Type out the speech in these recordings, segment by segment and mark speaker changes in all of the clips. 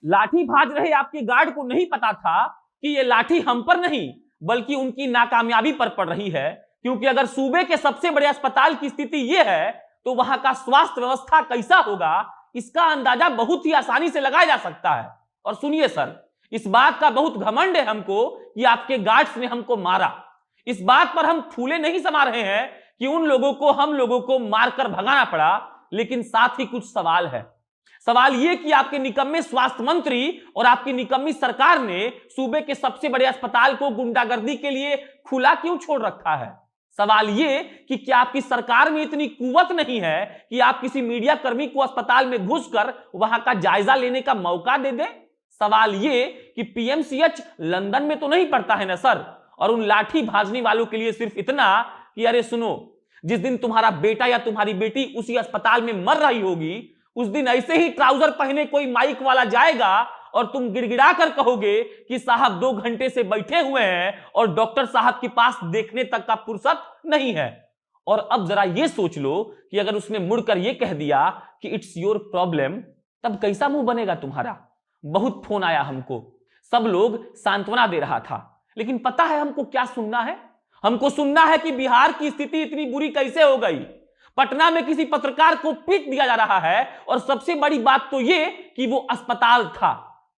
Speaker 1: लाठी भाज रहे आपके गार्ड को नहीं पता था कि ये लाठी हम पर नहीं बल्कि उनकी नाकामयाबी पर पड़ रही है, क्योंकि अगर सूबे के सबसे बड़े अस्पताल की स्थिति यह है तो वहां का स्वास्थ्य व्यवस्था कैसा होगा इसका अंदाजा बहुत ही आसानी से लगाया जा सकता है। और सुनिए सर, इस बात का बहुत घमंड है हमको कि आपके गार्ड्स ने हमको मारा। इस बात पर हम फूले नहीं समा रहे हैं कि उन लोगों को हम लोगों को मारकर भगाना पड़ा, लेकिन साथ ही कुछ सवाल है। सवाल यह कि आपके निकम्मे स्वास्थ्य मंत्री और आपकी निकम्मी सरकार ने सूबे के सबसे बड़े अस्पताल को गुंडागर्दी के लिए खुला क्यों छोड़ रखा है। सवाल यह कि क्या आपकी सरकार में इतनी कुवत नहीं है कि आप किसी मीडिया कर्मी को अस्पताल में घुसकर वहां का जायजा लेने का मौका दे दे। सवाल यह कि पीएमसीएच लंदन में तो नहीं पड़ता है ना सर, और उन लाठी भाजने वालों के लिए सिर्फ इतना कि अरे सुनो, जिस दिन तुम्हारा बेटा या तुम्हारी बेटी उसी अस्पताल में मर रही होगी उस दिन ऐसे ही ट्राउजर पहने कोई माइक वाला जाएगा और तुम गिड़गिड़ा कर कहोगे कि साहब 2 घंटे से बैठे हुए हैं और डॉक्टर साहब के पास देखने तक का फुर्सत नहीं है। और अब जरा ये सोच लो कि अगर उसने मुड़कर ये कह दिया कि इट्स योर प्रॉब्लम, तब कैसा मुंह बनेगा तुम्हारा। बहुत फोन आया हमको, सब लोग सांत्वना दे रहा था, लेकिन पता है हमको क्या सुनना है? हमको सुनना है कि बिहार की स्थिति इतनी बुरी कैसे हो गई। पटना में किसी पत्रकार को पीट दिया जा रहा है और सबसे बड़ी बात तो यह कि वो अस्पताल था,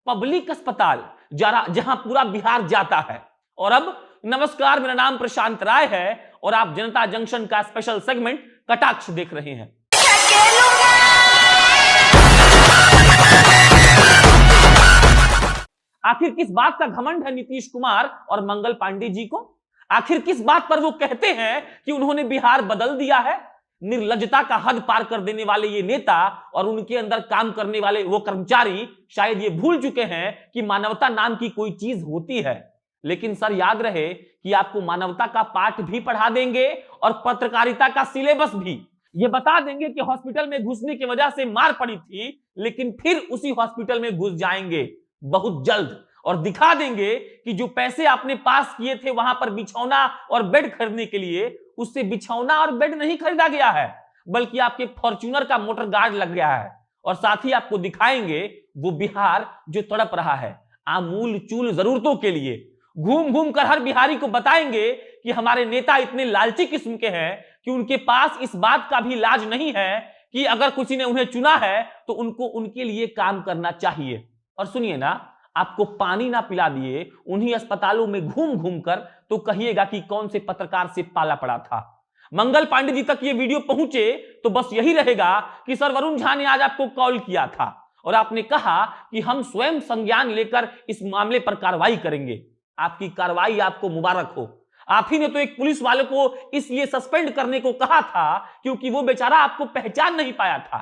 Speaker 1: पब्लिक अस्पताल, जहां पूरा बिहार जाता है। और अब नमस्कार, मेरा नाम प्रशांत राय है और आप जनता जंक्शन का स्पेशल सेगमेंट कटाक्ष देख रहे हैं। आखिर किस बात का घमंड है नीतीश कुमार और मंगल पांडे जी को? आखिर किस बात पर वो कहते हैं कि उन्होंने बिहार बदल दिया है? निर्लज्जता का हद पार कर देने वाले ये नेता और उनके अंदर काम करने वाले वो कर्मचारी शायद ये भूल चुके हैं कि मानवता नाम की कोई चीज होती है। लेकिन सर याद रहे कि आपको मानवता का पाठ भी पढ़ा देंगे और पत्रकारिता का सिलेबस भी। ये बता देंगे कि हॉस्पिटल में घुसने की वजह से मार पड़ी थी, लेकिन फिर उसी हॉस्पिटल में घुस जाएंगे बहुत जल्द और दिखा देंगे कि जो पैसे आपने पास किए थे वहां पर बिछौना और बेड खरीदने के लिए, उससे बिछौना और बेड नहीं खरीदा गया है बल्कि आपके फॉर्च्यूनर का मोटर गार्ड लग गया है। और साथ ही आपको दिखाएंगे वो बिहार जो तड़प रहा है आमूल चूल जरूरतों के लिए। घूम घूम कर हर बिहारी को बताएंगे कि हमारे नेता इतने लालची किस्म के हैं कि उनके पास इस बात का भी लाज नहीं है कि अगर किसी ने उन्हें चुना है तो उनको उनके लिए काम करना चाहिए। और सुनिए ना, आपको पानी ना पिला दिए उन्हीं अस्पतालों में घूम घूम कर तो कहिएगा कि कौन से पत्रकार से पाला पड़ा था। मंगल पांडे जी तक ये वीडियो पहुंचे तो बस यही रहेगा कि सर वरुण झा ने आज आपको कॉल किया था और आपने कहा कि हम स्वयं संज्ञान लेकर इस मामले पर कार्रवाई करेंगे। आपकी कार्रवाई आपको मुबारक हो। आप ही ने तो एक पुलिस वाले को इसलिए सस्पेंड करने को कहा था क्योंकि वो बेचारा आपको पहचान नहीं पाया था।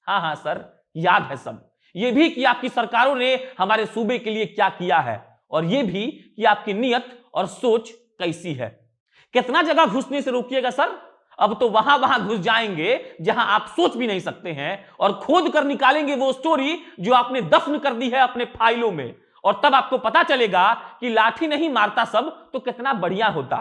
Speaker 1: हाँ हाँ सर, याद है सब। ये भी कि आपकी सरकारों ने हमारे सूबे के लिए क्या किया है और ये भी कि आपकी नीयत और सोच कैसी है। कितना जगह घुसने से रोकिएगा सर? अब तो वहां वहां घुस जाएंगे जहां आप सोच भी नहीं सकते हैं और खोद कर निकालेंगे वो स्टोरी जो आपने दफन कर दी है अपने फाइलों में। और तब आपको पता चलेगा कि लाठी नहीं मारता सब तो कितना बढ़िया होता।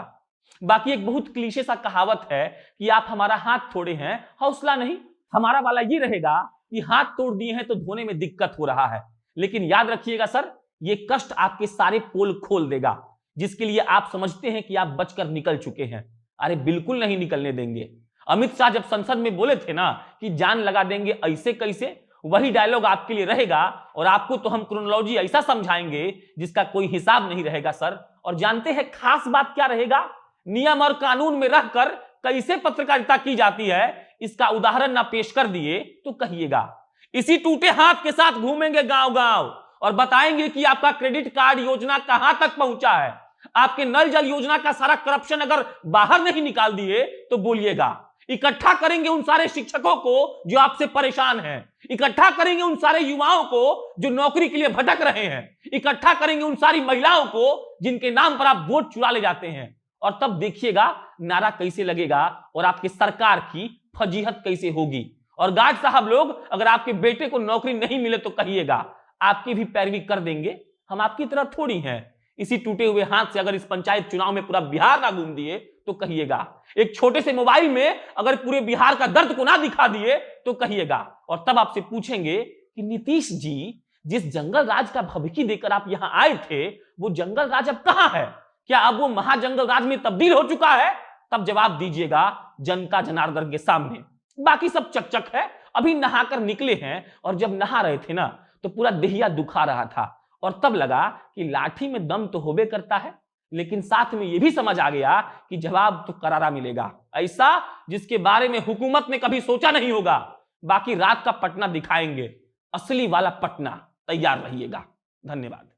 Speaker 1: बाकी एक बहुत क्लीशे सा कहावत है कि आप हमारा हाथ तोड़े हैं, हौसला नहीं। हमारा वाला ये रहेगा कि हाथ तोड़ दिए हैं तो धोने में दिक्कत हो रहा है, लेकिन याद रखिएगा सर, ये कष्ट आपके सारे पोल खोल देगा जिसके लिए आप समझते हैं कि आप बचकर निकल चुके हैं। अरे बिल्कुल नहीं निकलने देंगे। अमित शाह जब संसद में बोले थे ना कि जान लगा देंगे ऐसे कैसे, वही डायलॉग आपके लिए रहेगा और आपको तो हम क्रोनोलॉजी ऐसा समझाएंगे जिसका कोई हिसाब नहीं रहेगा सर। और जानते हैं खास बात क्या रहेगा? नियम और कानून में रहकर कैसे पत्रकारिता की जाती है इसका उदाहरण ना पेश कर दिए तो कहिएगा। इसी टूटे हाथ के साथ घूमेंगे गांव गांव और बताएंगे कि आपका क्रेडिट कार्ड योजना कहां तक पहुंचा है। आपके नल जल योजना का सारा करप्शन अगर बाहर नहीं निकाल दिए तो बोलिएगा। इकट्ठा करेंगे उन सारे शिक्षकों को जो आपसे परेशान हैं, इकट्ठा करेंगे उन सारे युवाओं को जो नौकरी के लिए भटक रहे हैं, इकट्ठा करेंगे उन सारी महिलाओं को जिनके नाम पर आप वोट चुरा ले जाते हैं। और तब देखिएगा नारा कैसे लगेगा और आपकी सरकार की फजीहत कैसे होगी। और गार्ड साहब लोग, अगर आपके बेटे को नौकरी नहीं मिले तो कहिएगा, आपकी भी पैरवी कर देंगे। हम आपकी तरह थोड़ी हैं। इसी टूटे हुए हाथ से अगर इस पंचायत चुनाव में पूरा बिहार ना घूम दिए तो कहिएगा। एक छोटे से मोबाइल में अगर पूरे बिहार का दर्द को ना दिखा दिए तो कहिएगा। और तब आपसे पूछेंगे कि नीतीश जी, जिस जंगल राज का भभकी देकर आप यहां आए थे, वो जंगल राज अब कहां है? क्या अब वो महाजंगल राज में तब्दील हो चुका है? तब जवाब दीजिएगा जनता जनार्दन के सामने। बाकी सब चकचक है। अभी नहाकर निकले हैं और जब नहा रहे थे ना, तो पूरा देहिया दुखा रहा था और तब लगा कि लाठी में दम तो होबे करता है, लेकिन साथ में यह भी समझ आ गया कि जवाब तो करारा मिलेगा, ऐसा जिसके बारे में हुकूमत ने कभी सोचा नहीं होगा। बाकी रात का पटना दिखाएंगे, असली वाला पटना। तैयार रहिएगा। धन्यवाद।